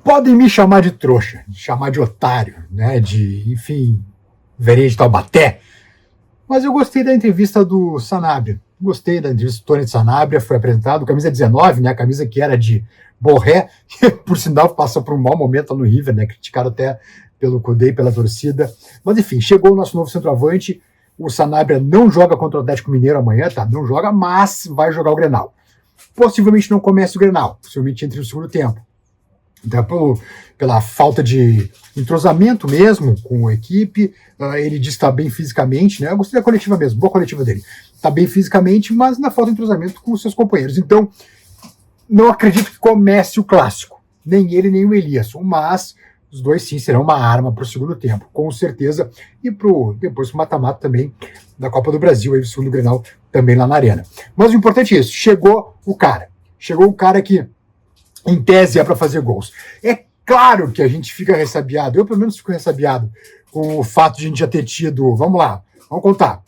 Podem me chamar de trouxa, de chamar de otário, né? Enfim, verei de Taubaté. Mas eu gostei da entrevista do Sanabria. Gostei da entrevista do Tony Sanabria. Foi apresentado camisa 19, né? A camisa que era de Borré, que por sinal passa por um mau momento lá no River, né? Criticado até pelo Cudê e pela torcida. Mas enfim, chegou o nosso novo centroavante. O Sanabria não joga contra o Atlético Mineiro amanhã, tá? Não joga, mas vai jogar o Grenal. Possivelmente não comece o Grenal, possivelmente entre no segundo tempo. Então, pela falta de entrosamento mesmo com a equipe, ele diz que está bem fisicamente, né? Eu gostei da coletiva mesmo, boa coletiva dele. Está bem fisicamente, mas na falta de entrosamento com os seus companheiros. Então, não acredito que comece o clássico. Nem ele, nem o Eliasson. Mas os dois sim serão uma arma para o segundo tempo, com certeza. E depois para o mata-mata também da Copa do Brasil, aí o segundo Grenal também lá na Arena. Mas o importante é isso, chegou o cara. Chegou o cara que, em tese, é para fazer gols. É claro que a gente fica ressabiado, eu pelo menos fico ressabiado com o fato de a gente já ter tido, vamos lá, vamos contar.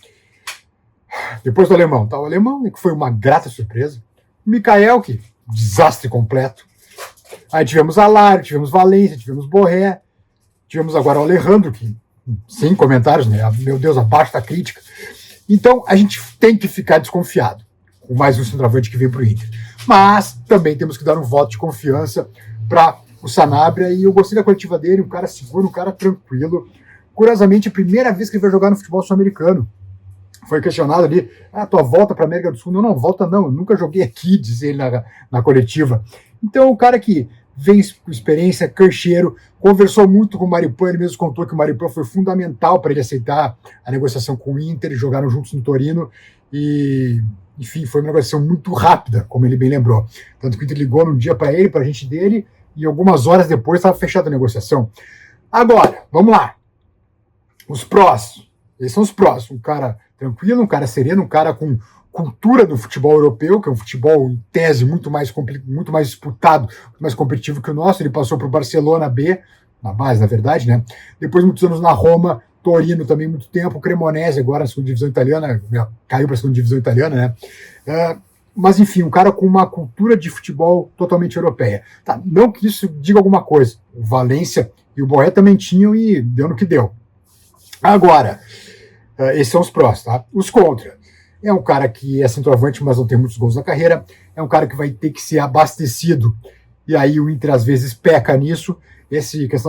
Depois do alemão, tá? O alemão, que foi uma grata surpresa. O Mikael, que desastre completo. Aí tivemos Alário, tivemos Valência, tivemos Borré, tivemos agora o Alejandro, que, sem comentários, né? Meu Deus, abaixo da crítica. Então, a gente tem que ficar desconfiado com mais um centroavante que vem para o Inter. Mas também temos que dar um voto de confiança para o Sanabria, e eu gostei da coletiva dele, um cara seguro, um cara tranquilo. Curiosamente, a primeira vez que ele vai jogar no futebol sul-americano. Foi questionado ali, tua volta para a América do Sul. Não, volta não, eu nunca joguei aqui, diz ele na coletiva. Então, o cara que vem com experiência, cancheiro, conversou muito com o Maripan, ele mesmo contou que o Maripan foi fundamental para ele aceitar a negociação com o Inter, e jogaram juntos no Torino, e, enfim, foi uma negociação muito rápida, como ele bem lembrou. Tanto que o Inter ligou num dia para ele, para a gente dele, e algumas horas depois estava fechada a negociação. Agora, vamos lá. Os prós. Esses são os prós. Um cara tranquilo, um cara sereno, um cara com cultura do futebol europeu, que é um futebol, em tese, muito mais disputado, muito mais competitivo que o nosso. Ele passou para o Barcelona B, na base, na verdade, né? Depois, muitos anos na Roma, Torino também, muito tempo, Cremonese, agora na segunda divisão italiana, caiu para a segunda divisão italiana, né? Mas, enfim, um cara com uma cultura de futebol totalmente europeia. Tá, não que isso diga alguma coisa. O Valência e o Borré também tinham, e deu no que deu. Agora, esses são os prós, tá? Os contra. É um cara que é centroavante, mas não tem muitos gols na carreira. É um cara que vai ter que ser abastecido. E aí o Inter, às vezes, peca nisso.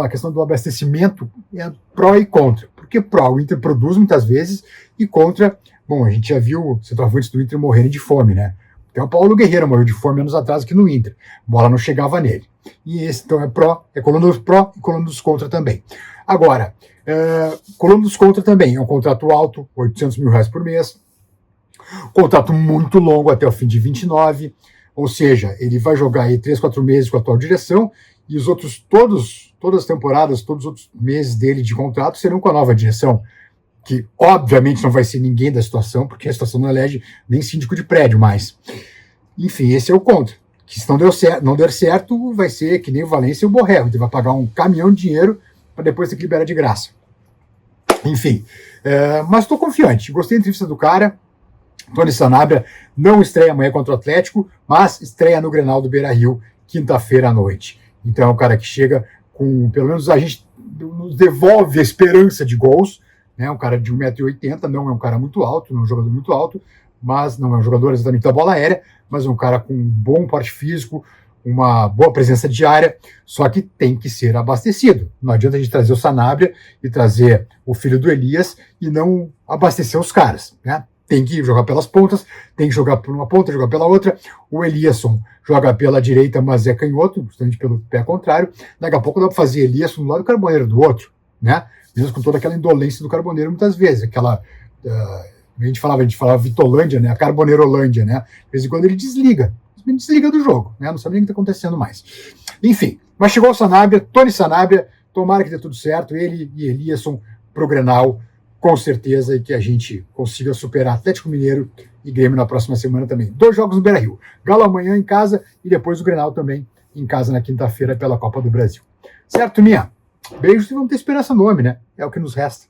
A questão do abastecimento é pró e contra. Porque pró, o Inter produz muitas vezes, e contra, bom, a gente já viu centroavantes do Inter morrerem de fome, né? Até o Paulo Guerreiro morreu de fome anos atrás aqui no Inter. A bola não chegava nele. E esse, então, é pró, é coluna dos pró e coluna dos contra também. Agora, coluna dos contra também. É um contrato alto, R$800 mil por mês. Contrato muito longo até o fim de 29. Ou seja, ele vai jogar aí 3, 4 meses com a atual direção, e os outros, todas as temporadas, todos os outros meses dele de contrato serão com a nova direção, que obviamente não vai ser ninguém da situação, porque a situação não elege nem síndico de prédio mais. Enfim, esse é o contra. Que se não der certo, vai ser que nem o Valência e o Borré. Ele vai pagar um caminhão de dinheiro para depois ter que liberar de graça. Enfim, mas estou confiante. Gostei da entrevista do cara. Tony Sanabria não estreia amanhã contra o Atlético, mas estreia no Grenal do Beira-Rio, quinta-feira à noite. Então é um cara que chega com, pelo menos a gente nos devolve a esperança de gols, né? Um cara de 1,80 m, não é um cara muito alto, não é um jogador muito alto, mas não é um jogador exatamente da bola aérea, mas é um cara com um bom porte físico, uma boa presença diária, só que tem que ser abastecido. Não adianta a gente trazer o Sanabria e trazer o filho do Elias e não abastecer os caras, né? Tem que jogar pelas pontas, tem que jogar por uma ponta, jogar pela outra. O Eliasson joga pela direita, mas é canhoto, justamente pelo pé contrário. Daqui a pouco dá para fazer Eliasson do lado e Carboneiro do outro, né? Mesmo com toda aquela indolência do Carboneiro, muitas vezes. Aquela, a gente falava Vitolândia, né? A Carboneirolândia, né? De vez em quando ele desliga do jogo, né? Não sabe nem o que está acontecendo mais. Enfim, mas chegou o Sanabria, Tony Sanabria, tomara que dê tudo certo, ele e Eliasson pro Grenal, com certeza, e que a gente consiga superar Atlético Mineiro e Grêmio na próxima semana também. 2 jogos no Beira-Rio. Galo amanhã em casa e depois o Grenal também em casa na quinta-feira pela Copa do Brasil. Certo, Minha? Beijos e vamos ter esperança no nome, né? É o que nos resta.